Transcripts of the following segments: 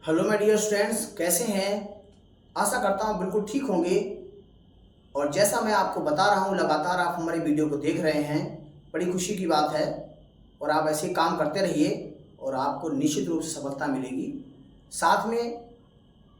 Hello my dear students, कैसे हैं। आशा करता हूँ बिल्कुल ठीक होंगे। और जैसा मैं आपको बता रहा हूँ, लगातार आप हमारी वीडियो को देख रहे हैं, बड़ी खुशी की बात है। और आप ऐसे काम करते रहिए और आपको निश्चित रूप से सफलता मिलेगी। साथ में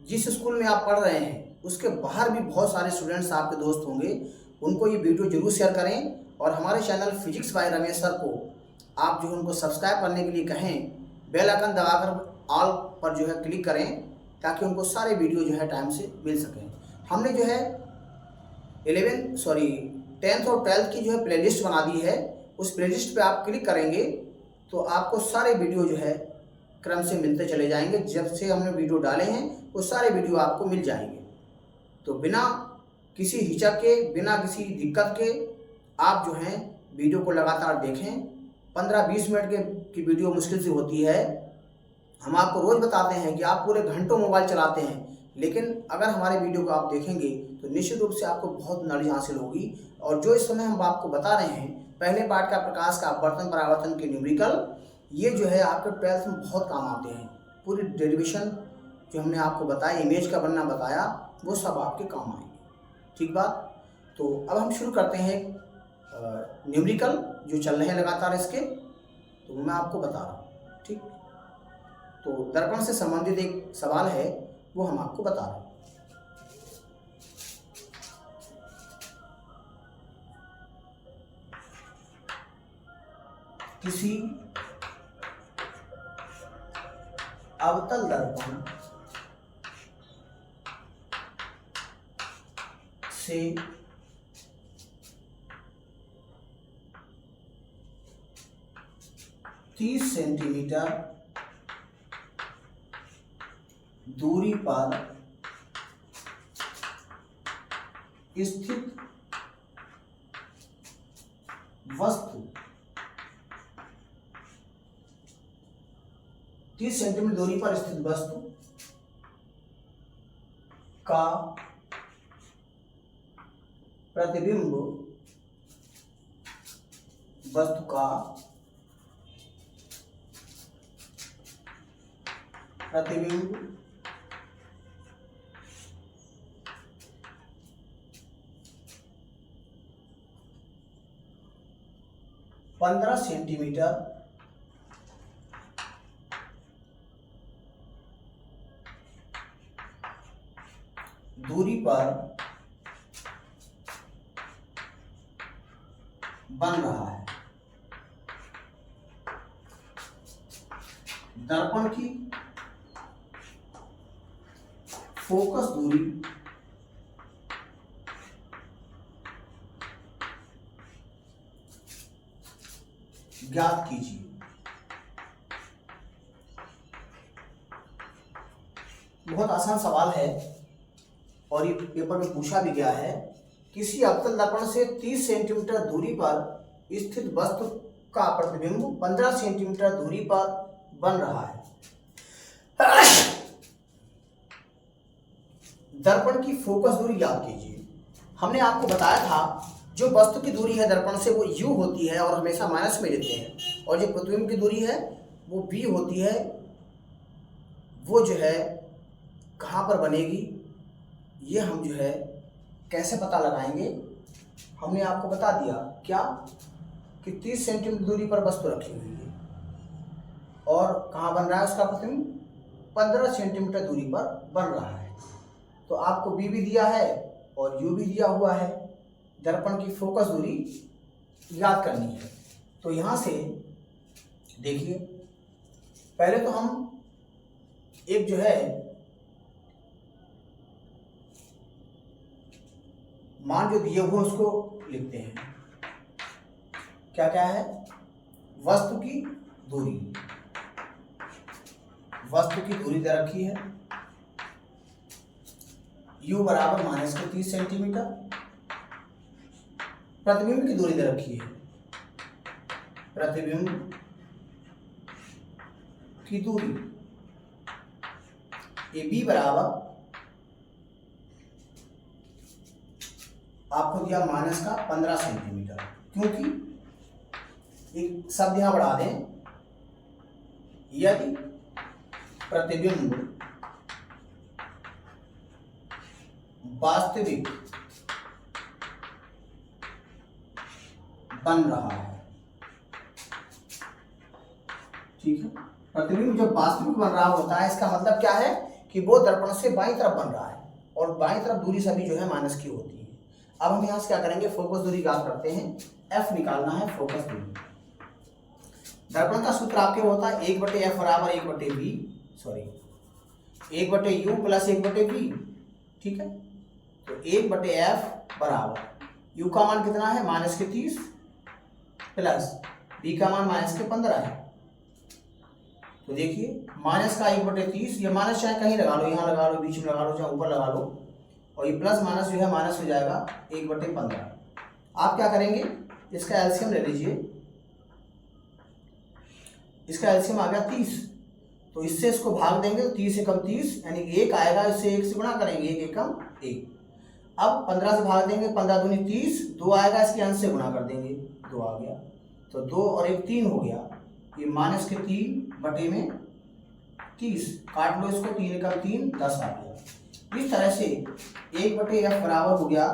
जिस स्कूल में आप पढ़ रहे हैं उसके बाहर भी बहुत सारे स्टूडेंट्स आपके दोस्त होंगे, उनको ये वीडियो जरूर शेयर करें। और हमारे channel physics bye Ramesh sir को आप जो है उनको सब्सक्राइब करने के लिए कहें, बेल आइकन दबाकर ऑल पर जो है क्लिक करें, ताकि उनको सारे वीडियो जो है टाइम से मिल सकें। हमने जो है 10th और 12th की जो है प्लेलिस्ट बना दी है। उस प्लेलिस्ट पे आप क्लिक करेंगे तो आपको सारे वीडियो जो है क्रम से मिलते चले जाएंगे। जब से हमने वीडियो डाले हैं वो सारे वीडियो आपको मिल जाएंगे। तो बिना किसी हिचक के, बिना किसी दिक्कत के आप जो हैं वीडियो को लगातार देखें। 15-20 मिनट की वीडियो मुश्किल से होती है। हम आपको रोज़ बताते हैं कि आप पूरे घंटों मोबाइल चलाते हैं, लेकिन अगर हमारे वीडियो को आप देखेंगे तो निश्चित रूप से आपको बहुत नॉलेज हासिल होगी। और जो इस समय हम आपको बता रहे हैं, पहले पार्ट का प्रकाश का अपवर्तन परावर्तन के न्यूमेरिकल, ये जो है आपके 12th में बहुत काम आते हैं। पूरी डेरिवेशन जो हमने आपको बताया, इमेज का बनना बताया, वो सब आपके काम आएंगे। ठीक बात। तो अब हम शुरू करते हैं न्यूमेरिकल जो चल रहे हैं लगातार इसके, तो मैं आपको बता रहा हूँ। ठीक। तो दर्पण से संबंधित एक सवाल है, वो हम आपको बता रहे हैं। किसी अवतल दर्पण से 30 सेंटीमीटर दूरी पर स्थित वस्तु 30 सेंटीमीटर दूरी पर स्थित वस्तु का प्रतिबिंब वस्तु का प्रतिबिंब 15 सेंटीमीटर दूरी पर बन रहा है। दर्पण की फोकस दूरी ज्ञात कीजिए। बहुत आसान सवाल है और ये पेपर में पूछा भी गया है। किसी अवतल दर्पण से 30 सेंटीमीटर दूरी पर स्थित वस्तु का प्रतिबिंब 15 सेंटीमीटर दूरी पर बन रहा है। दर्पण की फोकस दूरी याद कीजिए। हमने आपको बताया था जो वस्तु की दूरी है दर्पण से वो u होती है और हमेशा माइनस में लेते हैं, और जो प्रतिबिंब की दूरी है वो v होती है। वो जो है कहाँ पर बनेगी, ये हम जो है कैसे पता लगाएंगे, हमने आपको बता दिया। क्या कि 30 सेंटीमीटर दूरी पर वस्तु रखी हुई है और कहाँ बन रहा है उसका प्रतिबिंब, 15 सेंटीमीटर दूरी पर बन रहा है। तो आपको v भी दिया है और u भी दिया हुआ है। दर्पण की फोकस दूरी याद करनी है। तो यहाँ से देखिए, पहले तो हम एक जो है मान जो दिए हुए उसको लिखते हैं। क्या क्या है, वस्तु की दूरी, वस्तु की दूरी दे रखी है u बराबर -30 सेंटीमीटर। प्रतिबिंब की दूरी दे रखी है, प्रतिबिंब की दूरी ए बी बराबर आपको दिया -15 सेंटीमीटर, क्योंकि एक शब्द यहां बढ़ा दें, यदि प्रतिबिंब वास्तविक बन रहा है। ठीक है, प्रतिबिंब जब वास्तविक बन रहा होता है इसका मतलब क्या है कि वो दर्पण से बाईं तरफ बन रहा है और बाईं तरफ दूरी सभी जो है माइनस की होती है। अब हम यहाँ से क्या करेंगे, फोकस दूरी ज्ञात करते हैं। एफ निकालना है फोकस दूरी। दर्पण का सूत्र आपके होता है 1/f बराबर 1/v, sorry 1/u plus 1/v। ठीक है, तो 1/f बराबर u का मान कितना है -30 प्लस v का मान -15 है। तो देखिए माइनस का 1/30, ये माइनस चाहे कहीं लगा लो, यहाँ लगा लो, बीच में लगा लो, चाहे ऊपर लगा लो, और ये प्लस माइनस जो है माइनस हो जाएगा 1/15। आप क्या करेंगे, इसका एलसीएम ले लीजिए। इसका एलसीएम आ गया 30, तो इससे इसको भाग देंगे तो 30 एकम 30 यानी 1 आएगा, इससे 1 से गुणा करेंगे, 1 एकम 1। अब 15 से भाग देंगे, 15 दूनी 30, 2 आएगा, इसके अंश से गुणा कर देंगे, 2 आ गया, तो 2 और 1 3 हो गया। ये -3/30 काट लो इसको, 3 एकम 3 10 आ गया। इस तरह से 1/f बराबर हो गया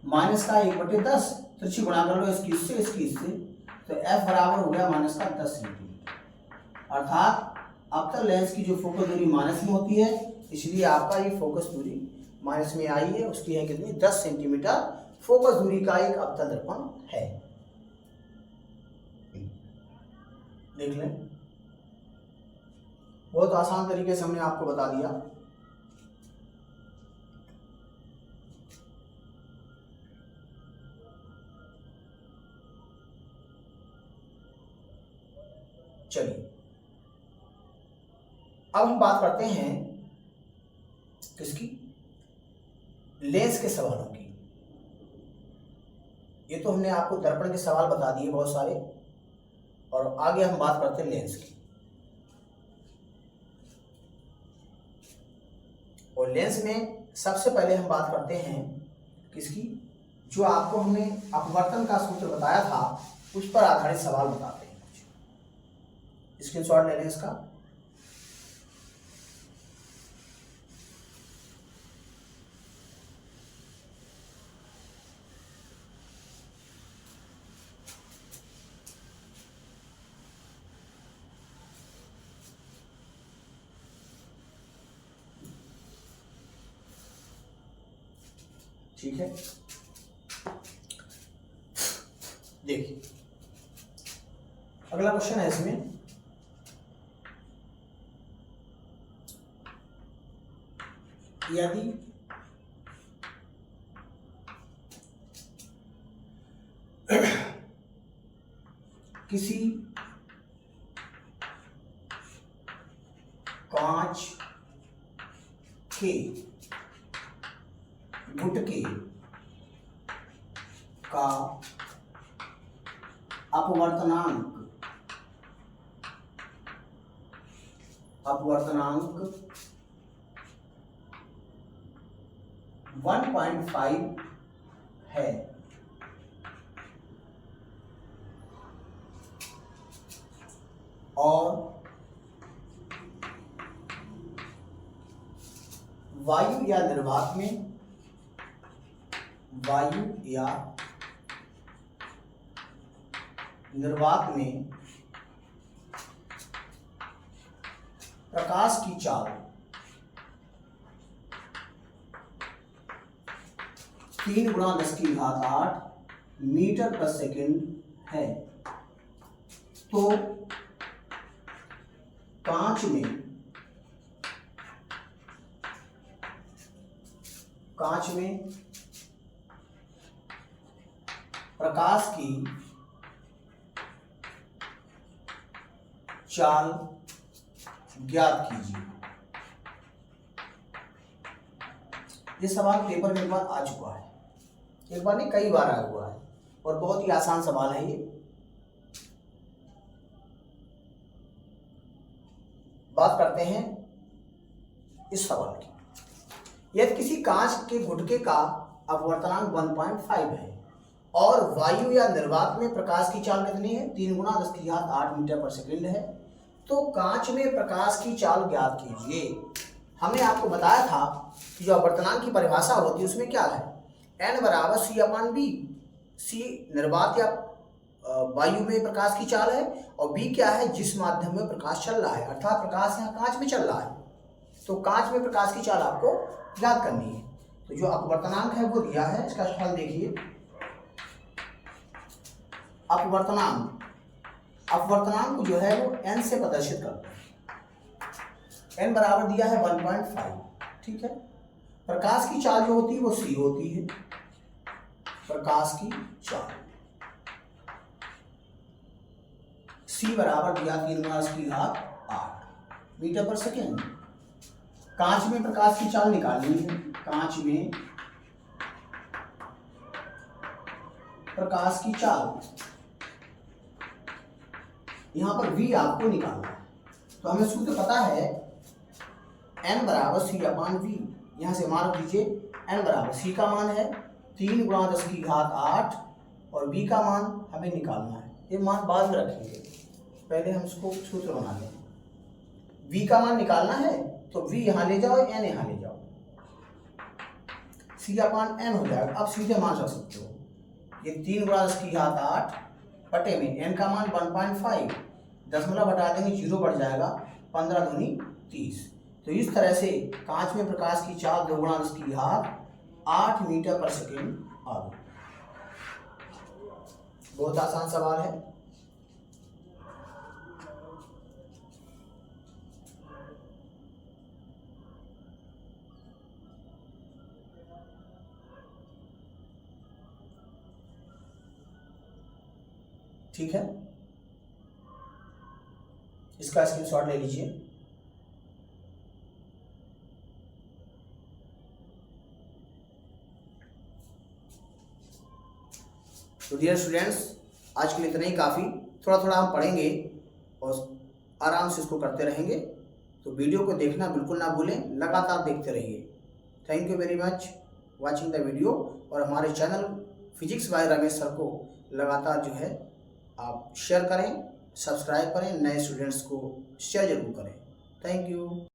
माइनस का 1/10, तो गुणा कर लो इसकी इससे, इसकी इससे, तो f बराबर हो गया -10 सेंटीमीटर। अर्थात अब तक लेंस की जो फोकस दूरी माइनस में होती है, इसलिए आपका ये फोकस दूरी माइनस में आई है। उसकी है कितनी, 10 सेंटीमीटर फोकस दूरी का एक अवतल दर्पण है। देख लें, बहुत आसान तरीके से हमने आपको बता दिया। चलिए अब हम बात करते हैं किसकी, लेंस के सवालों की। ये तो हमने आपको दर्पण के सवाल बता दिए बहुत सारे, और आगे हम बात करते हैं लेंस की। और लेंस में सबसे पहले हम बात करते हैं किसकी, जो आपको हमने अपवर्तन का सूत्र बताया था उस पर आधारित सवाल बताते हैं। स्क्रीनशॉट ले लें इसका। ठीक है, देखिए अगला क्वेश्चन है इसमें, यदि किसी कांच के गुटके का अपवर्तनांक 1.5 है और वायु या निर्वात में प्रकाश की चाल 3 × 10⁸ मीटर प्रति सेकंड है, तो कांच में प्रकाश की चाल ज्ञात कीजिए। ये सवाल पेपर में एक बार आ चुका है, एक बार नहीं कई बार आया हुआ है, और बहुत ही आसान सवाल है ये। बात करते हैं इस सवाल की। यदि किसी कांच के गुटके का अपवर्तनांक 1.5 है और वायु या निर्वात में प्रकाश की चाल कितनी है, 3 × 10⁸ मीटर प्रति सेकंड है, तो कांच में प्रकाश की चाल ज्ञात कीजिए। हमने आपको बताया था कि जो अपर्तनांक की परिभाषा होती है उसमें क्या है, n बराबर c अपान बी। c निर्वात या वायु में प्रकाश की चाल है और b क्या है, जिस माध्यम में प्रकाश चल रहा है, अर्थात प्रकाश यहाँ कांच में चल रहा है। तो कांच में प्रकाश की चाल आपको याद करनी है। तो जो अपवर्तनांक है वो दिया है, इसका फल देखिए। अपवर्तनांक जो है वो n से प्रदर्शित करते हैं। n बराबर दिया है 1.5, ठीक है। प्रकाश की चाल जो होती है वो c होती है। प्रकाश की चाल c बराबर दिया 10⁻⁸ मीटर पर सेकेंड। कांच में प्रकाश की चाल निकालनी है। कांच में प्रकाश की चाल, यहां पर v आपको निकालना है। तो हमें सूत्र पता है n बराबर c अपान v। यहां से मान लीजिए n बराबर c का मान है 3×10⁸ और v का मान हमें निकालना है। ये मान बाद में रखेंगे, पहले हम इसको सूत्र बना लें। v का मान निकालना है तो v यहाँ ले जाओ, n यहाँ ले जाओ, c अपान n हो जाएगा। अब सीधे मान रख सकते हो, ये 3×10⁸ बटे में n का मान 1.5, दशमलव हटा देंगे 0 बढ़ जाएगा, 15 दूनी 30। तो इस तरह से कांच में प्रकाश की चाल 2×10⁸ मीटर पर सेकेंड आ गई। बहुत आसान सवाल है। ठीक है, इसका स्क्रीनशॉट ले लीजिए। तो डियर स्टूडेंट्स, आज के लिए इतना ही काफ़ी। थोड़ा थोड़ा हम पढ़ेंगे और आराम से इसको करते रहेंगे। तो वीडियो को देखना बिल्कुल ना भूलें, लगातार देखते रहिए। Thank you very much watching the video. और हमारे channel physics bye Ramesh sir को लगातार जो है आप शेयर करें, सब्सक्राइब करें, नए स्टूडेंट्स को शेयर जरूर करें। Thank you.